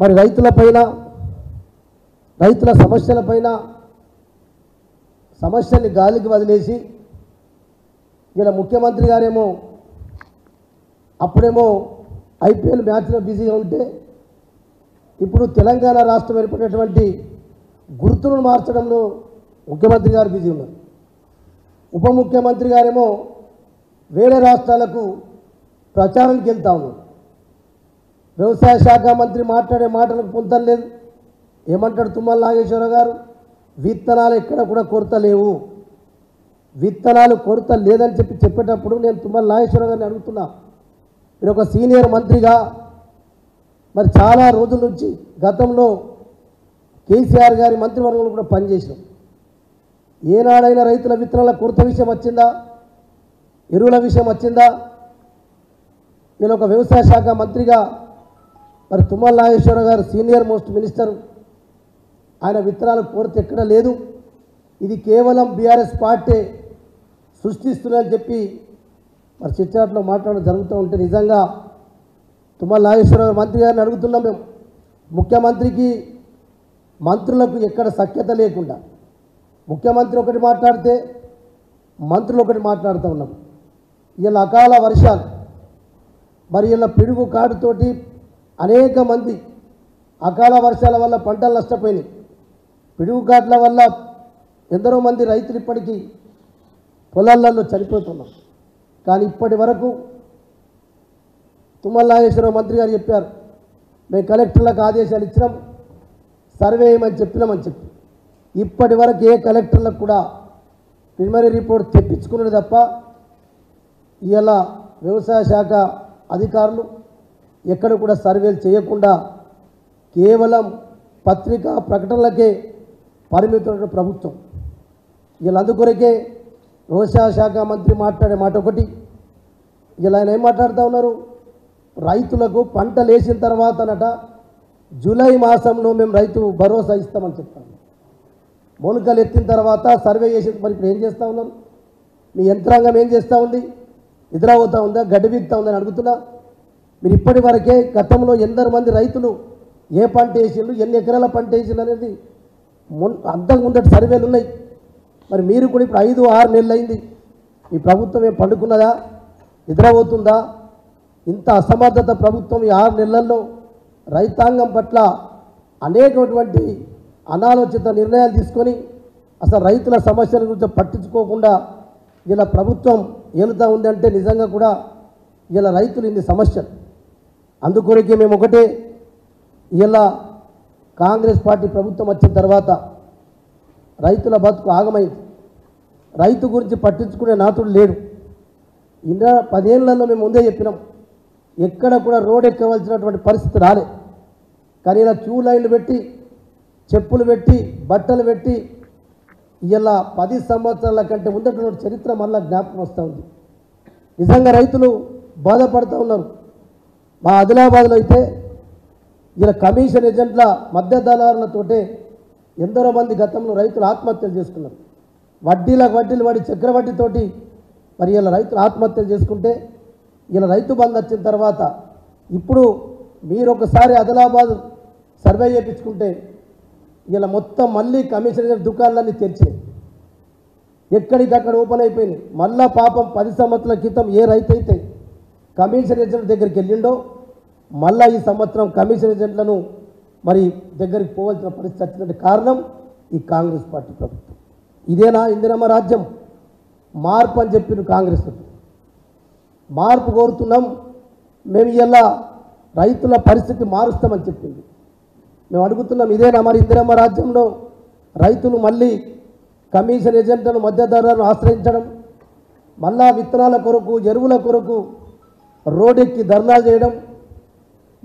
మరి రైతుల సమస్యలపైన సమస్యల్ని గాలికి వదిలేసి ఇలా ముఖ్యమంత్రి గారేమో అప్పుడేమో ఐపీఎల్ మ్యాచ్లో బిజీగా ఉంటే ఇప్పుడు తెలంగాణ రాష్ట్రం ఏర్పడినటువంటి గుర్తులను మార్చడంలో ముఖ్యమంత్రి గారు బిజీ ఉన్నారు. ఉప ముఖ్యమంత్రి గారేమో వేరే రాష్ట్రాలకు ప్రచారానికి వెళ్తా ఉన్నారు. వ్యవసాయ శాఖ మంత్రి మాట్లాడే మాటలకు పొంతం లేదు. ఏమంటాడు తుమ్మల నాగేశ్వరరావు గారు? విత్తనాలు ఎక్కడ కూడా కొరత లేవు, విత్తనాలు కొరత లేదని చెప్పేటప్పుడు నేను తుమ్మల నాగేశ్వరరావు గారిని అడుగుతున్నా, మీరు ఒక సీనియర్ మంత్రిగా మరి చాలా రోజుల నుంచి గతంలో కేసీఆర్ గారి మంత్రివర్గంలో కూడా పనిచేసాం. ఏనాడైనా రైతుల విత్తనాల కొరత విషయం వచ్చిందా? ఎరువుల విషయం వచ్చిందా? నేను ఒక వ్యవసాయ శాఖ మంత్రిగా మరి తుమ్మల నాగేశ్వరరావు గారు సీనియర్ మోస్ట్ మినిస్టర్, ఆయన విత్తనాల కొరత ఎక్కడ లేదు, ఇది కేవలం బీఆర్ఎస్ పార్టీ సృష్టిస్తుందని చెప్పి మరి చిట్చాట్లో మాట్లాడడం జరుగుతూ ఉంటే నిజంగా తుమ్మల నాగేశ్వరరావు మంత్రి గారిని అడుగుతున్నాం మేము. ముఖ్యమంత్రికి మంత్రులకు ఎక్కడ సఖ్యత లేకుండా ముఖ్యమంత్రి ఒకటి మాట్లాడితే మంత్రులు ఒకటి మాట్లాడుతూ ఉన్నాం. ఇలా అకాల వర్షాలు మరి ఇలా పిడుగు కాడుతోటి అనేక మంది అకాల వర్షాల వల్ల పంటలు నష్టపోయినాయి. పిడుగుకాట్ల వల్ల ఎందరో మంది రైతులు ఇప్పటికీ పొలాలలో చనిపోతున్నారు. కానీ ఇప్పటి వరకు తుమ్మల నాగేశ్వరరావు మంత్రి గారు చెప్పారు, మేము కలెక్టర్లకు ఆదేశాలు ఇచ్చినాం, సర్వే చేయమని చెప్పినామని చెప్పి ఇప్పటి వరకు ఏ కలెక్టర్లకు కూడా ప్రిలిమినరీ రిపోర్ట్ తెప్పించుకున్నది తప్ప ఇలా వ్యవసాయ శాఖ అధికారులు ఎక్కడ కూడా సర్వేలు చేయకుండా కేవలం పత్రికా ప్రకటనలకే పరిమితమైన ప్రభుత్వం. ఇలా అందుకొరకే వ్యవసాయ శాఖ మంత్రి మాట్లాడే మాట ఒకటి, ఇలా ఆయన ఏం మాట్లాడుతూ ఉన్నారు, రైతులకు పంటలు వేసిన తర్వాతనట జూలై మాసంలో మేము రైతు భరోసా ఇస్తామని చెప్తాము. మొలకలు ఎత్తిన తర్వాత సర్వే చేసి మరి ఇప్పుడు ఏం చేస్తూ ఉన్నారు? మీ యంత్రాంగం ఏం చేస్తూ ఉంది? నిద్రపోతూ ఉందా, గడ్డి బీగుతూ ఉందని అడుగుతున్నా. మీరు ఇప్పటి వరకే గతంలో ఎందరు మంది రైతులు ఏ పంట వేసిండ్రు, ఎన్ని ఎకరాల పంట వేసిండ్రు అనేది అంతకు ముందటి సర్వేలు ఉన్నాయి. మరి మీరు కూడా ఇప్పుడు 5-6 నెలలు అయింది, ఈ ప్రభుత్వం ఏం పండుకున్నదా, నిద్రపోతుందా? ఇంత అసమర్థత ప్రభుత్వం ఈ 6 నెలల్లో రైతాంగం పట్ల అనేకటువంటి అనాలోచిత నిర్ణయాలు తీసుకొని అసలు రైతుల సమస్యల గురించి పట్టించుకోకుండా ఇలా ప్రభుత్వం ఏలుతూ ఉందంటే నిజంగా కూడా ఇలా రైతులు ఇన్ని సమస్యలు. అందుకొరకే మేము ఒకటే, ఇలా కాంగ్రెస్ పార్టీ ప్రభుత్వం వచ్చిన తర్వాత రైతుల బతుకు ఆగమైంది. రైతు గురించి పట్టించుకునే నాతుడు లేడు. 10 ఏళ్లలో మేము ముందే చెప్పినాం, ఎక్కడ కూడా రోడ్ ఎక్కవలసినటువంటి పరిస్థితి రాలే. కానీ ఇలా క్యూ లైన్లు పెట్టి, చెప్పులు పెట్టి, బట్టలు పెట్టి ఇలా 10 సంవత్సరాల కంటే ముందటువంటి చరిత్ర మళ్ళీ జ్ఞాపకం వస్తూ ఉంది. నిజంగా రైతులు బాధపడుతూ ఉన్నారు. మా ఆదిలాబాద్లో అయితే ఇలా కమిషన్ ఏజెంట్ల మధ్య దళారులతోటే ఎందరో మంది గతంలో రైతులు ఆత్మహత్యలు చేసుకున్నారు. వడ్డీలకు వడ్డీలు పడి చక్రవడ్డీతోటి మరి ఇలా రైతులు ఆత్మహత్యలు చేసుకుంటే ఇలా రైతు బంధు వచ్చిన తర్వాత ఇప్పుడు మీరు ఒకసారి ఆదిలాబాద్ సర్వే చేయించుకుంటే ఇలా మొత్తం మళ్ళీ కమిషన్ ఏజెంట్ దుకాణాలన్నీ తెరిచినాయి, ఎక్కడికక్కడ ఓపెన్ అయిపోయినాయి. మళ్ళా పాపం 10 సంవత్సరాల క్రితం ఏ రైతు అయితే కమిషన్ ఏజెంట్ దగ్గరికి వెళ్ళిండో మళ్ళీ ఈ సంవత్సరం కమిషన్ ఏజెంట్లను మరి దగ్గరికి పోవాల్సిన పరిస్థితి వచ్చినట్టు కారణం ఈ కాంగ్రెస్ పార్టీ ప్రభుత్వం. ఇదేనా ఇందిరమ్మ రాజ్యం? మార్పు అని చెప్పిన కాంగ్రెస్ మార్పు కోరుతున్నాం మేము, ఇలా రైతుల పరిస్థితి మారుస్తామని చెప్పింది. మేము అడుగుతున్నాం, ఇదేనా మరి ఇందిరమ్మ రాజ్యంలో రైతులు మళ్ళీ కమిషన్ ఏజెంట్లను మధ్యధరలను ఆశ్రయించడం, మళ్ళా విత్తనాల కొరకు ఎరువుల కొరకు రోడ్డెక్కి ధర్నాలు చేయడం,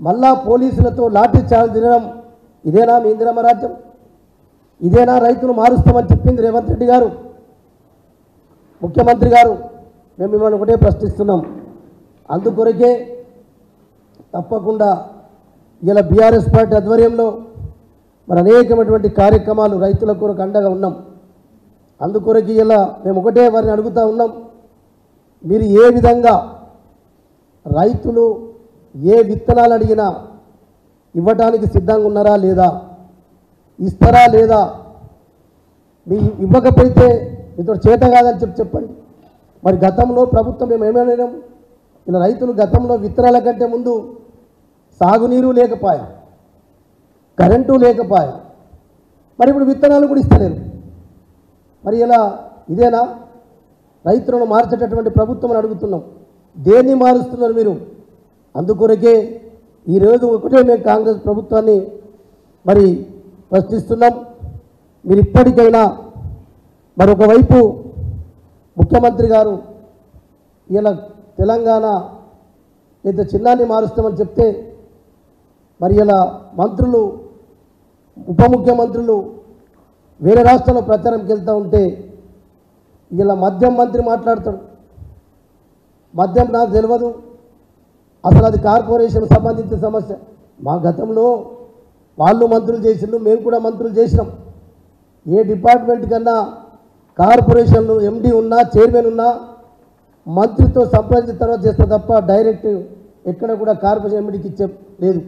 మళ్ళా పోలీసులతో లాఠీ చార్జ్ తినడం, ఇదేనా మీ ఇందిరమ్మ రాజ్యం? ఇదేనా రైతులు మారుస్తామని చెప్పింది రేవంత్ రెడ్డి గారు, ముఖ్యమంత్రి గారు? మేము మిమ్మల్ని ఒకటే ప్రశ్నిస్తున్నాం. అందుకొరకే తప్పకుండా ఇలా బీఆర్ఎస్ పార్టీ ఆధ్వర్యంలో మరి అనేకమైనటువంటి కార్యక్రమాలు రైతుల కొరకు అండగా ఉన్నాం. అందుకొరకు ఇలా మేము ఒకటే వారిని అడుగుతూ ఉన్నాం, మీరు ఏ విధంగా రైతులు ఏ విత్తనాలు అడిగినా ఇవ్వడానికి సిద్ధంగా ఉన్నారా లేదా, ఇస్తారా లేదా, మీ ఇవ్వకపోతే మీతో చేత కాదని చెప్పండి. మరి గతంలో ప్రభుత్వం మేము ఏమైనాం, ఇలా రైతులు గతంలో విత్తనాల కంటే ముందు సాగునీరు లేకపోయా, కరెంటు లేకపోయా, మరి ఇప్పుడు విత్తనాలు కూడా ఇస్తలేరు. మరి ఇలా ఇదేనా రైతులను మార్చేటటువంటి ప్రభుత్వం అని అడుగుతున్నాం. దేన్ని మారుస్తున్నారు మీరు? అందుకొరకే ఈరోజు ఒకటే మేము కాంగ్రెస్ ప్రభుత్వాన్ని మరి ప్రశ్నిస్తున్నాం. మీరు ఇప్పటికైనా మరొకవైపు ముఖ్యమంత్రి గారు ఇలా తెలంగాణ ఇంత చిన్నాన్ని మారుస్తామని చెప్తే మరి ఇలా మంత్రులు ఉప ముఖ్యమంత్రులు వేరే రాష్ట్రంలో ప్రచారంకి వెళ్తూ ఉంటే ఇలా మద్యం మంత్రి మాట్లాడతాడు. మద్యం నాకు తెలియదు, అసలు అది కార్పొరేషన్ సంబంధించిన సమస్య. మా గతంలో వాళ్ళు మంత్రులు చేసిండ్రు, మేము కూడా మంత్రులు చేసినాం. ఏ డిపార్ట్మెంట్ కన్నా కార్పొరేషన్లు ఎండి ఉన్నా చైర్మన్ ఉన్నా మంత్రితో సంప్రదించిన తర్వాత చేస్తే తప్ప డైరెక్ట్ ఎక్కడ కూడా కార్పొరేషన్ ఎండికి ఇచ్చే లేదు.